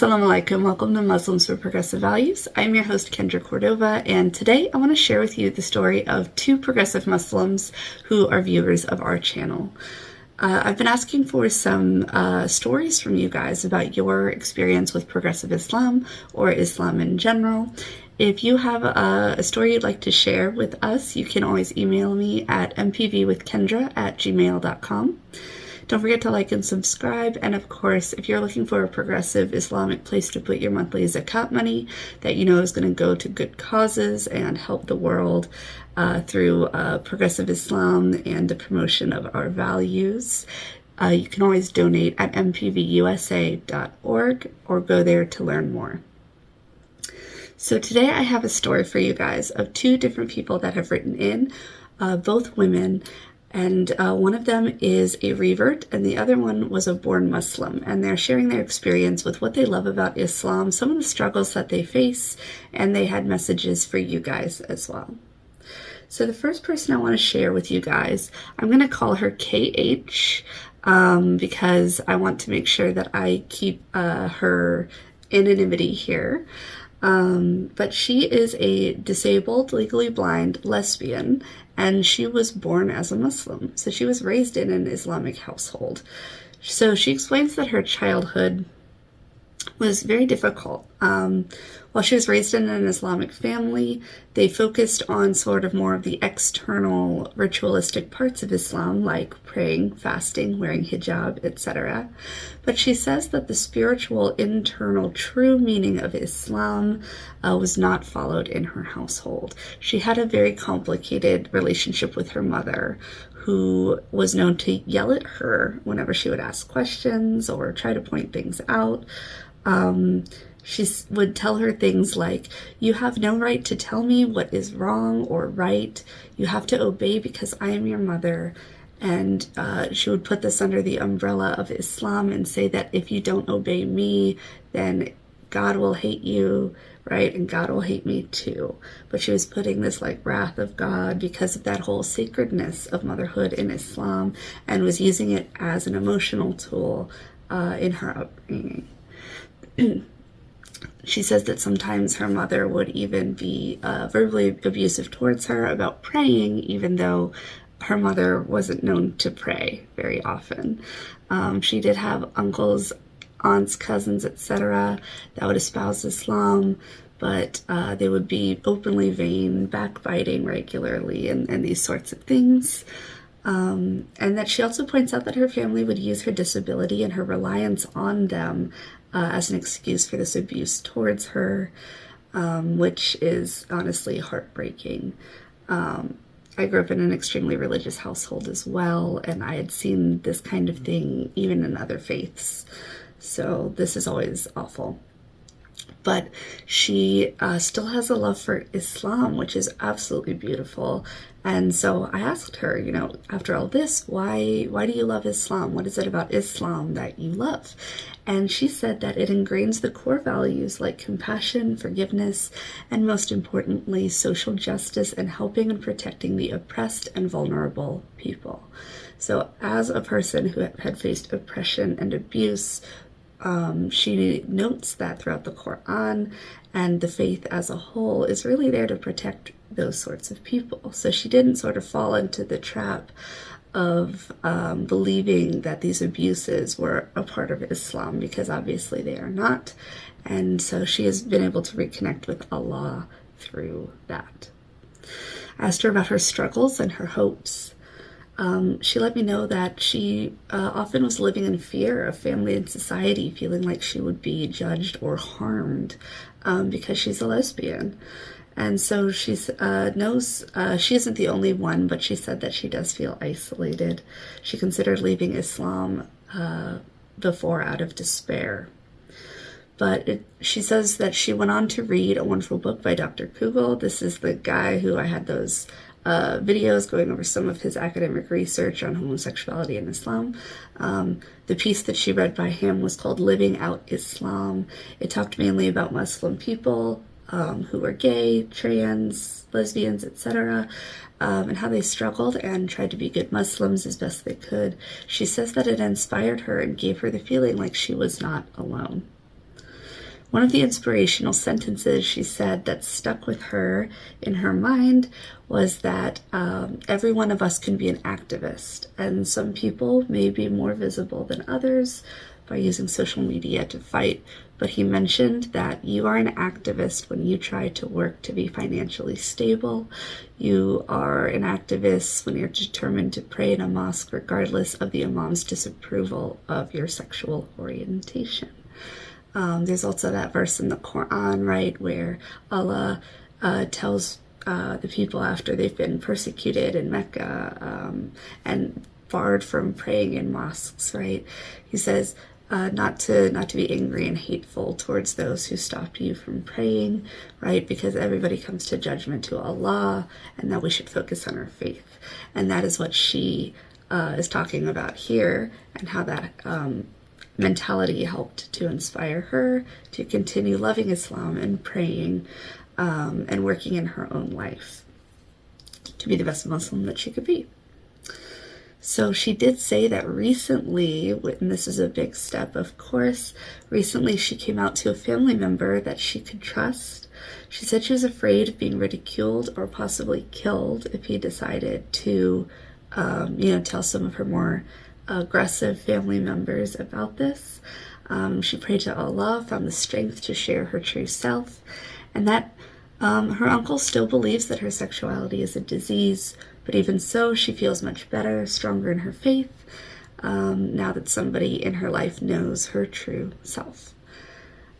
Assalamu alaikum, welcome to Muslims for Progressive Values. I'm your host Kendra Cordova, and today I want to share with you the story of two progressive Muslims who are viewers of our channel. I've been asking for some stories from you guys about your experience with progressive Islam or Islam in general. If you have a story you'd like to share with us, you can always email me at mpvwithkendra@gmail.com. Don't forget to like and subscribe, and of course, if you're looking for a progressive Islamic place to put your monthly zakat money that you know is going to go to good causes and help the world through progressive Islam and the promotion of our values, you can always donate at mpvusa.org or go there to learn more. So today I have a story for you guys of two different people that have written in, both women. And one of them is a revert, and the other one was a born Muslim. And they're sharing their experience with what they love about Islam, some of the struggles that they face, and they had messages for you guys as well. So the first person I want to share with you guys, I'm going to call her KH, because I want to make sure that I keep her anonymity here. But she is a disabled, legally blind lesbian, and she was born as a Muslim. So she was raised in an Islamic household. So she explains that her childhood was very difficult. While she was raised in an Islamic family, they focused on sort of more of the external ritualistic parts of Islam, like praying, fasting, wearing hijab, etc. But she says that the spiritual, internal, true meaning of Islam was not followed in her household. She had a very complicated relationship with her mother, who was known to yell at her whenever she would ask questions or try to point things out. She would tell her things like, "You have no right to tell me what is wrong or right. You have to obey because I am your mother." And she would put this under the umbrella of Islam and say that if you don't obey me, then God will hate you, right? And God will hate me too. But she was putting this like wrath of God because of that whole sacredness of motherhood in Islam, and was using it as an emotional tool in her upbringing. She says that sometimes her mother would even be verbally abusive towards her about praying, even though her mother wasn't known to pray very often. She did have uncles, aunts, cousins, etc. that would espouse Islam, but they would be openly vain, backbiting regularly, and these sorts of things. And that she also points out that her family would use her disability and her reliance on them as an excuse for this abuse towards her, which is honestly heartbreaking. I grew up in an extremely religious household as well, and I had seen this kind of thing even in other faiths. So this is always awful. But she still has a love for Islam, which is absolutely beautiful. And so I asked her, you know, after all this, why do you love Islam? What is it about Islam that you love? And she said that it ingrains the core values like compassion, forgiveness, and most importantly, social justice and helping and protecting the oppressed and vulnerable people. So as a person who had faced oppression and abuse, she notes that throughout the Quran and the faith as a whole is really there to protect those sorts of people. So she didn't sort of fall into the trap of believing that these abuses were a part of Islam, because obviously they are not. And so she has been able to reconnect with Allah through that. I asked her about her struggles and her hopes. She let me know that she often was living in fear of family and society, feeling like she would be judged or harmed because she's a lesbian. And so she knows she isn't the only one, but she said that she does feel isolated. She considered leaving Islam before out of despair. But she says that she went on to read a wonderful book by Dr. Kugel. This is the guy who I had those videos going over some of his academic research on homosexuality in Islam. The piece that she read by him was called Living Out Islam. It talked mainly about Muslim people who were gay, trans, lesbians, etc., and how they struggled and tried to be good Muslims as best they could. She says that it inspired her and gave her the feeling like she was not alone. One of the inspirational sentences she said that stuck with her in her mind was that every one of us can be an activist, and some people may be more visible than others by using social media to fight. But he mentioned that you are an activist when you try to work to be financially stable. You are an activist when you're determined to pray in a mosque regardless of the imam's disapproval of your sexual orientation. There's also that verse in the Quran, right, where Allah tells the people after they've been persecuted in Mecca and barred from praying in mosques, right? He says not to be angry and hateful towards those who stop you from praying, right? Because everybody comes to judgment to Allah, and that we should focus on our faith. And that is what she is talking about here, and how that mentality helped to inspire her to continue loving Islam and praying and working in her own life to be the best Muslim that she could be. So she did say that recently, and this is a big step, of course, recently she came out to a family member that she could trust. She said she was afraid of being ridiculed or possibly killed if he decided to, tell some of her more aggressive family members about this. She prayed to Allah, found the strength to share her true self, and that her uncle still believes that her sexuality is a disease, but even so, she feels much better, stronger in her faith, now that somebody in her life knows her true self.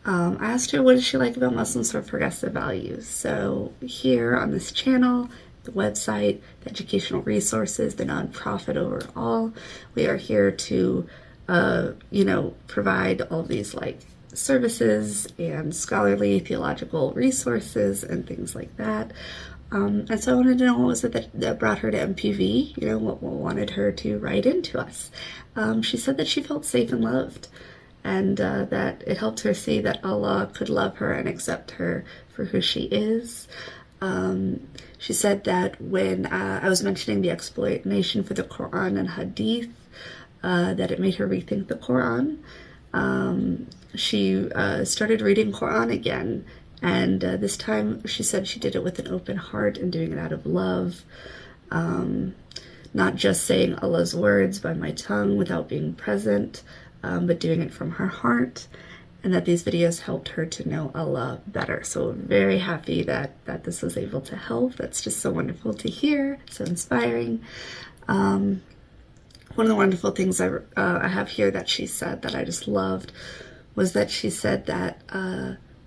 I asked her, what does she like about Muslims for progressive values? So here on this channel, the website, the educational resources, the nonprofit overall, we are here to, provide all these services and scholarly theological resources and things like that. And so I wanted to know what was it that brought her to MPV, what wanted her to write into us. She said that she felt safe and loved, and that it helped her see that Allah could love her and accept her for who she is. She said that when I was mentioning the explanation for the Quran and Hadith, that it made her rethink the Quran. She started reading Quran again, and this time she said she did it with an open heart and doing it out of love, not just saying Allah's words by my tongue without being present, but doing it from her heart, and that these videos helped her to know Allah better. So very happy that this was able to help. That's just so wonderful to hear, so inspiring. One of the wonderful things I have here that she said that I just loved was that she said that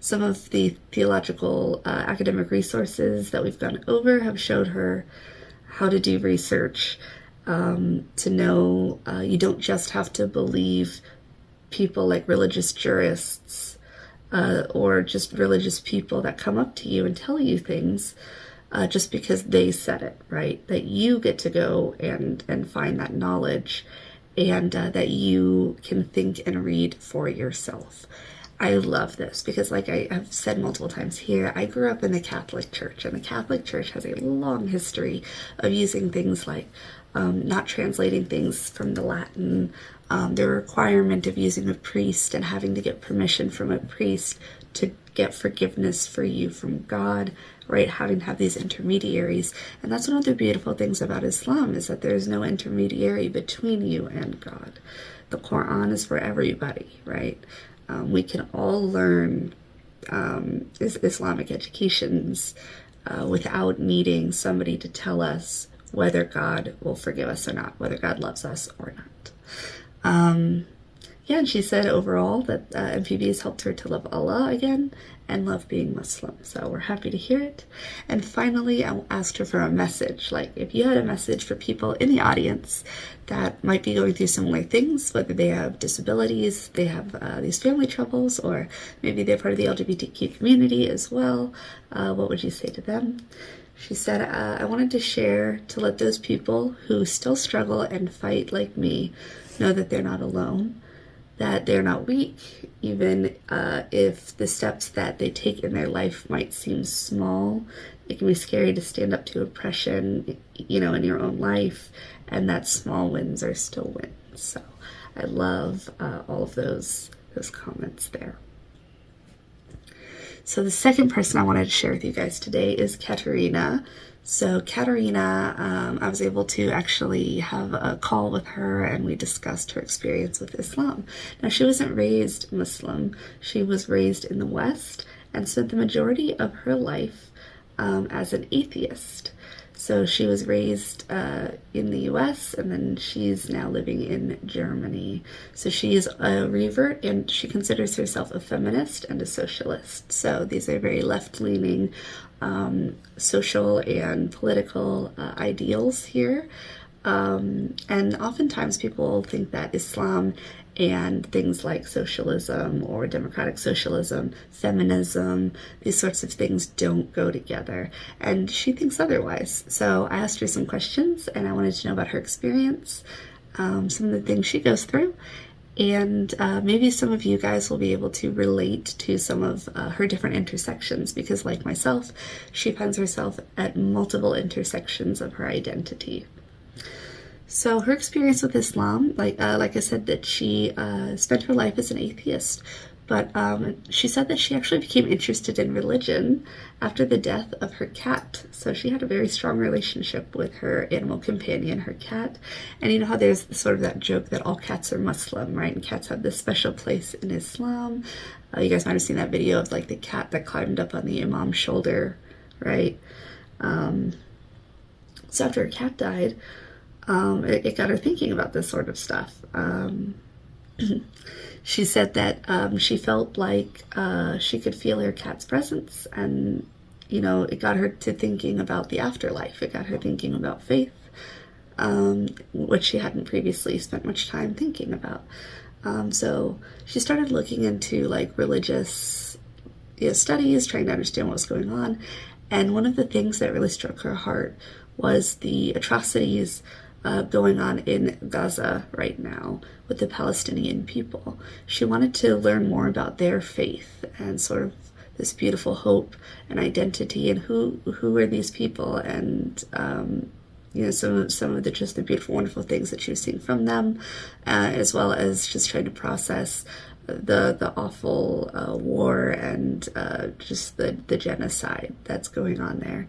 some of the theological academic resources that we've gone over have showed her how to do research, to know you don't just have to believe people like religious jurists or just religious people that come up to you and tell you things just because they said it, right? That you get to go and find that knowledge, and that you can think and read for yourself. I love this because, like I have said multiple times here, I grew up in the Catholic Church, and the Catholic Church has a long history of using things like not translating things from the Latin, the requirement of using a priest and having to get permission from a priest to get forgiveness for you from God, right? Having to have these intermediaries. And that's one of the beautiful things about Islam, is that there's no intermediary between you and God. The Quran is for everybody, right? We can all learn Islamic educations without needing somebody to tell us whether God will forgive us or not, whether God loves us or not. And she said overall that MPV has helped her to love Allah again and love being Muslim. So we're happy to hear it. And finally, I asked her for a message. Like, if you had a message for people in the audience that might be going through similar things, whether they have disabilities, they have these family troubles, or maybe they're part of the LGBTQ community as well, what would you say to them? She said, I wanted to share to let those people who still struggle and fight like me know that they're not alone, that they're not weak, even if the steps that they take in their life might seem small. It can be scary to stand up to oppression, in your own life, and that small wins are still wins. So I love all of those comments there. So the second person I wanted to share with you guys today is Katarina. So Katarina, I was able to actually have a call with her, and we discussed her experience with Islam. Now, she wasn't raised Muslim. She was raised in the West and spent the majority of her life as an atheist. So she was raised in the US, and then she's now living in Germany. So she's a revert, and she considers herself a feminist and a socialist. So these are very left-leaning social and political ideals here. And oftentimes people think that Islam and things like socialism or democratic socialism, feminism, these sorts of things don't go together. And she thinks otherwise. So I asked her some questions, and I wanted to know about her experience, some of the things she goes through, and maybe some of you guys will be able to relate to some of her different intersections, because like myself, she finds herself at multiple intersections of her identity. So her experience with Islam, like I said, that she spent her life as an atheist, but she said that she actually became interested in religion after the death of her cat. So she had a very strong relationship with her animal companion, her cat. And you know how there's sort of that joke that all cats are Muslim, right? And cats have this special place in Islam. You guys might have seen that video of like the cat that climbed up on the imam's shoulder, right? So after her cat died, it got her thinking about this sort of stuff. She said that she felt like she could feel her cat's presence, and you know, it got her to thinking about the afterlife. It got her thinking about faith, which she hadn't previously spent much time thinking about. So she started looking into like religious studies, trying to understand what was going on. And one of the things that really struck her heart was the atrocities going on in Gaza right now with the Palestinian people. She wanted to learn more about their faith and sort of this beautiful hope and identity, and who are these people, and some of the just the beautiful, wonderful things that she was seeing from them, as well as just trying to process the awful war and just the genocide that's going on there.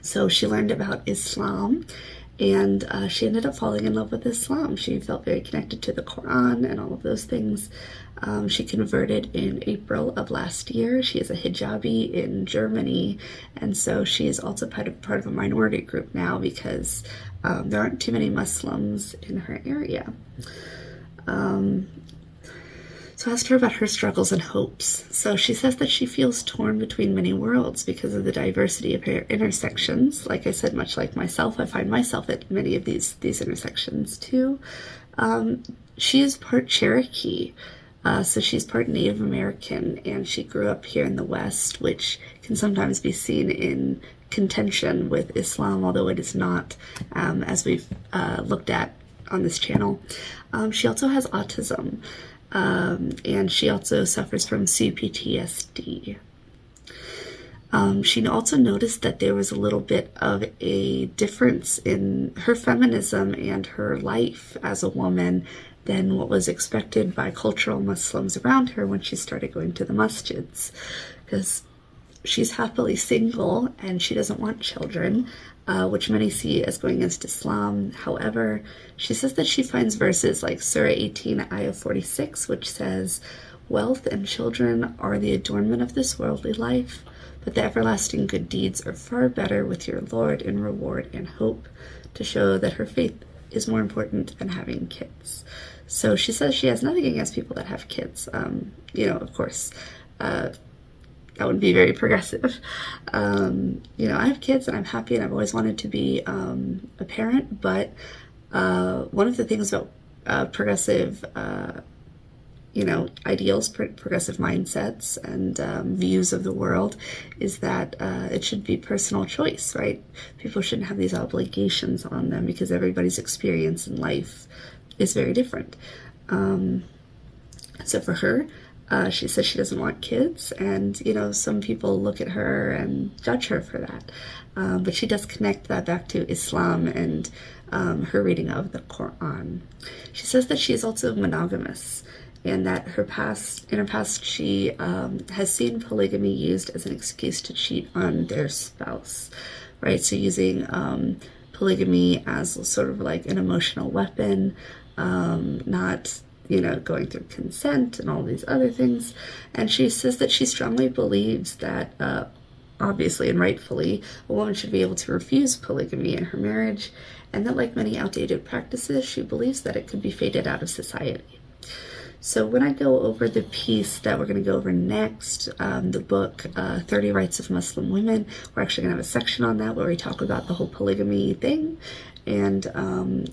So she learned about Islam, and she ended up falling in love with Islam. She felt very connected to the Quran and all of those things. She converted in April of last year. She is a hijabi in Germany, and so she is also part of a minority group now, because there aren't too many Muslims in her area. So I asked her about her struggles and hopes. So she says that she feels torn between many worlds because of the diversity of her intersections. Like I said, much like myself, I find myself at many of these intersections too. She is part Cherokee, so she's part Native American, and she grew up here in the West, which can sometimes be seen in contention with Islam, although it is not, as we've looked at on this channel. She also has autism. And she also suffers from CPTSD. She also noticed that there was a little bit of a difference in her feminism and her life as a woman than what was expected by cultural Muslims around her when she started going to the masjids, because she's happily single and she doesn't want children, which many see as going against Islam. However, she says that she finds verses like Surah 18, Ayah 46, which says, "Wealth and children are the adornment of this worldly life, but the everlasting good deeds are far better with your Lord in reward and hope," to show that her faith is more important than having kids. So she says she has nothing against people that have kids. Of course, that would be very progressive. I have kids and I'm happy, and I've always wanted to be a parent, but one of the things about progressive ideals, progressive mindsets and views of the world is that it should be personal choice, right? People shouldn't have these obligations on them, because everybody's experience in life is very different. So for her, she says she doesn't want kids, and some people look at her and judge her for that, but she does connect that back to Islam and her reading of the Quran. She says that she is also monogamous, and that in her past, she has seen polygamy used as an excuse to cheat on their spouse, right? So using polygamy as sort of like an emotional weapon, not, going through consent and all these other things. And she says that she strongly believes that, obviously and rightfully, a woman should be able to refuse polygamy in her marriage, and that, like many outdated practices, she believes that it could be faded out of society. So when I go over the piece that we're going to go over next, the book 30 Rights of Muslim Women, we're actually going to have a section on that where we talk about the whole polygamy thing and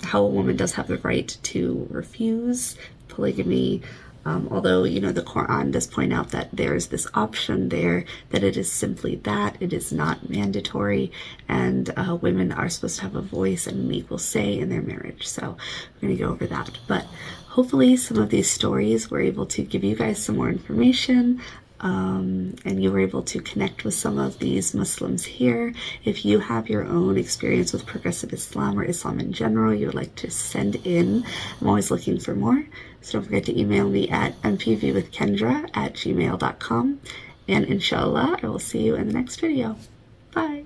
how a woman does have the right to refuse polygamy. Although, the Quran does point out that there's this option there, that it is simply that, it is not mandatory, and women are supposed to have a voice and an equal say in their marriage. So we're going to go over that. But hopefully some of these stories were able to give you guys some more information, and you were able to connect with some of these Muslims here. If you have your own experience with progressive Islam or Islam in general you would like to send in, I'm always looking for more. So don't forget to email me at mpvwithkendra@gmail.com. And inshallah, I will see you in the next video. Bye.